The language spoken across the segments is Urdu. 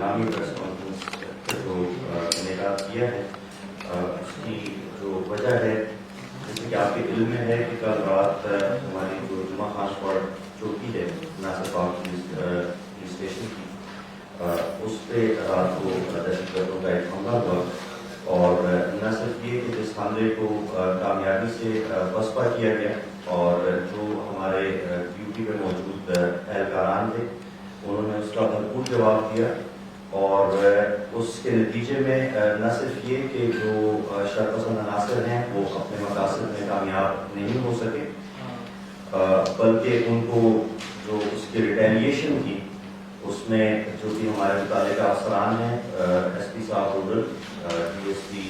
ہنگامی پریس کانفرنس جو انعقاد کیا ہے اس کی جو وجہ ہے جیسے کہ آپ کے علم میں ہے کہ کل رات ہماری جو جمعہ خان فوڈ چوکی ہے ناصر پاک پولیس اسٹیشن کی اس پہ رات کو دہشت گردوں کا ایک حملہ ہوا اور نہ صرف یہ کہ جس حملے کو کامیابی سے پسپا کیا گیا اور جو ہمارے ڈیوٹی پہ موجود اہلکاران تھے انہوں نے اس کا بھرپور جواب دیا اور اس کے نتیجے میں نہ صرف یہ کہ جو شرپسند عناصر ہیں وہ اپنے مقاصد میں کامیاب نہیں ہو سکے بلکہ ان کو جو اس کی ریٹیلیشن تھی اس میں جو بھی ہمارے متعلقہ افسران ہیں ایس پی صاحب رورل ڈی ایس پی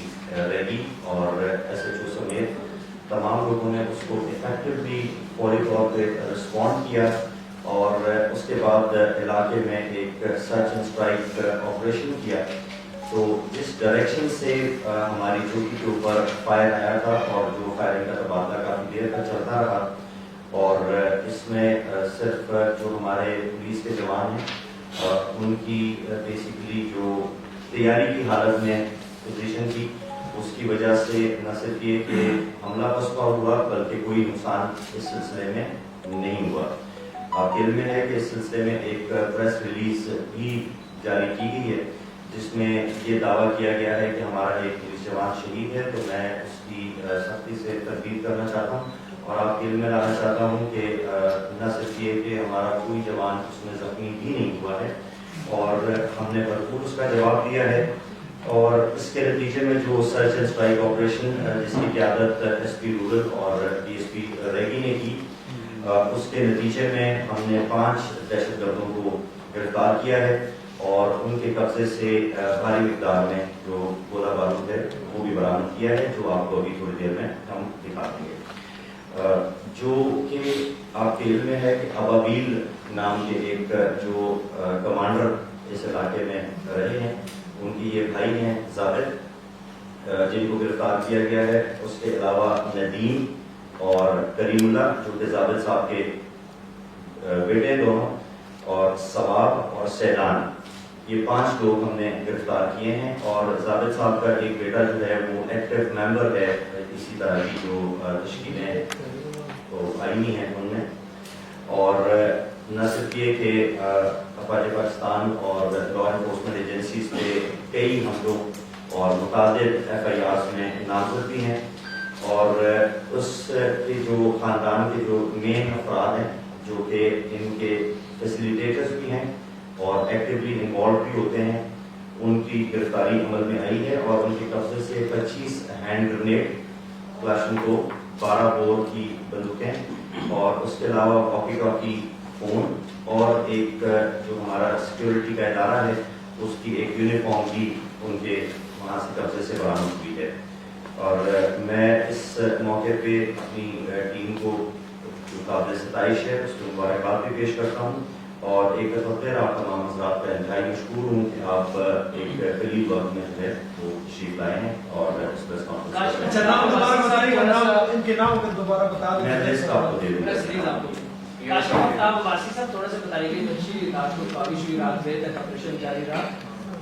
ریگی اور ایس ایچ او سمیت تمام لوگوں نے اس کو افیکٹولی فوری طور پہ رسپونڈ کیا اور اس کے بعد علاقے میں ایک سرچ اینڈ اسٹرائک آپریشن کیا تو جس ڈائریکشن سے ہماری چوکی کے اوپر فائر آیا تھا اور جو فائرنگ کا تبادلہ کافی دیر تک چلتا رہا اور اس میں صرف جو ہمارے پولیس کے جوان ہیں ان کی بیسیکلی جو تیاری کی حالت میں پوزیشن تھی اس کی وجہ سے نہ صرف یہ کہ حملہ پسپا ہوا بلکہ کوئی نقصان اس سلسلے میں نہیں ہوا. آپ کے علم میں ہے کہ اس سلسلے میں ایک پریس ریلیز بھی جاری کی گئی ہے جس میں یہ دعویٰ کیا گیا ہے کہ ہمارا ایک پولیس جوان شہید ہے تو میں اس کی سختی سے تردید کرنا چاہتا ہوں اور آپ کے علم میں لانا چاہتا ہوں کہ نہ صرف یہ کہ ہمارا کوئی جوان اس میں زخمی بھی نہیں ہوا ہے اور ہم نے بھرپور اس کا جواب دیا ہے اور اس کے نتیجے میں جو سرچ اینڈ اسٹرائک آپریشن جس کی قیادت ایس پی رورل اور ڈی ایس پی ریگی نے کی اس کے نتیجے میں ہم نے 5 دہشت گردوں کو گرفتار کیا ہے اور ان کے قبضے سے بھاری مقدار میں جو گولہ بارود ہے وہ بھی برآمد کیا ہے جو آپ کو ابھی تھوڑی دیر میں ہم دکھا دیں گے. جو کہ آپ کے علم میں ہے کہ ابابیل نام کے ایک جو کمانڈر اس علاقے میں رہے ہیں ان کی یہ بھائی ہیں زابد جن کو گرفتار کیا گیا ہے. اس کے علاوہ ندیم اور کریم اللہ جو کہ زابد صاحب کے بیٹے دونوں اور ثواب اور سیدان یہ 5 لوگ ہم نے گرفتار کیے ہیں اور زابد صاحب کا ایک بیٹا جو ہے وہ ایکٹیو ممبر ہے اسی طرح کی جو تشکیلیں تو آئینی ہیں ان میں اور نہ صرف یہ کہ افواج پاکستان اور لا انفورسمنٹ ایجنسیز پہ کئی حملوں اور متعدد ایف آئی آرز میں نامزد بھی ہیں اور اس کے جو خاندان کے جو مین افراد ہیں جو کہ ان کے فیسیلیٹیٹرز بھی ہیں اور ایکٹیولی انوالو بھی ہوتے ہیں ان کی گرفتاری عمل میں آئی ہے اور ان کے قبضے سے 25 ہینڈ گرنیڈ کلاشنکوف 12 بور کی بندوقیں اور اس کے علاوہ واکی ٹاکی فون اور ایک جو ہمارا سیکیورٹی کا ادارہ ہے اس کی ایک یونیفارم بھی ان کے وہاں سے قبضے سے برآمد ہوئی ہے. اور میں اس موقع پہ اپنی ٹیم کو جو قابل ستائش ہے اس کو مبارکباد بھی پیش کرتا ہوں اور ایک بار آپ تمام حضرات کا انتہائی مشکور ہوں کہ آپ ایک قریب وقت میں جو ہے وہ تشریف لائے ہیں اور اس پریس کانفرنس آپ کو دے دوں آپ واسی صاحب تھوڑا سا بتائیے کہ اچھی رات کو کافی ہوئی رات دیر تک آپریشن جاری رہا.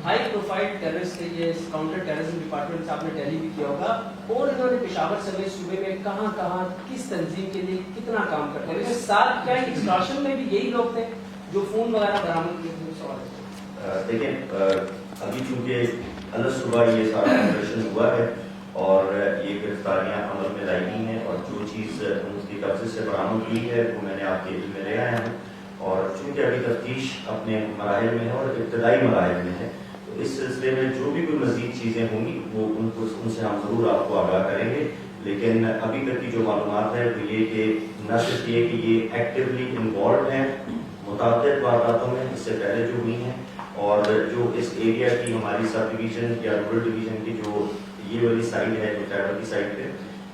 ہائی پروفائل ٹیررسٹ یہ کاؤنٹر ٹیررزم ڈپارٹمنٹ سے آپ نے ٹیلی بھی کیا ہوگا اور انہوں نے پشاور سمیت صوبے میں کہاں کہاں کس تنظیم کے لیے کتنا کام کرتے ہیں. اس سال کیا ایکسٹراشن میں بھی یہی لوگ تھے جو فون وغیرہ برآمد کیے تھے. سوال دیکھیں ابھی چونکہ الگ صبح یہ سارا آپریشن ہوا ہے اور یہ گرفتاریاں عمل میں لائی گئی ہیں اور جو چیز ان کی قبضے سے برآمد ہوئی ہے وہ میں نے آپ کے علم میں لے آیا ہوں اور چونکہ ابھی تفتیش اپنے مراحل میں ہے اور ابتدائی مراحل میں ہے تو اس سلسلے میں جو بھی کوئی مزید چیزیں ہوں گی وہ ان سے ہم ضرور آپ کو آگاہ کریں گے. لیکن ابھی تک کی جو معلومات ہے وہ یہ کہ نہ صرف یہ کہ یہ ایکٹیولی انوالوڈ ہیں متعدد وارداتوں میں اس سے پہلے جو ہوئی ہیں اور جو اس ایریا کی ہماری سب ڈویژن یا رورل ڈویژن کی جو یہ والی سائڈ ہے جو ٹریول کی سائڈ پہ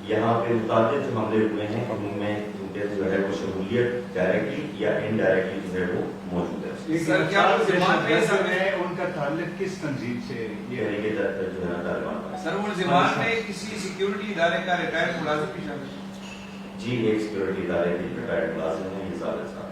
یہاں پہ متعدد جو حملے ہوئے ہیں ان میں ان کے جو ہے وہ شمولیت ڈائریکٹلی یا انڈائریکٹلی جو ہے وہ موجود ہے. سر کیا ان کا تعلق کس تنظیم سے جو ہے نا طالبان سر وہ زمان میں کسی سیکیورٹی ادارے کا ریٹائرڈ ملازم بھی شامل ہے؟ جی ایک سیکیورٹی ادارے کے ریٹائرڈ ملازم ہیں یہ زابد صاحب.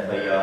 FIR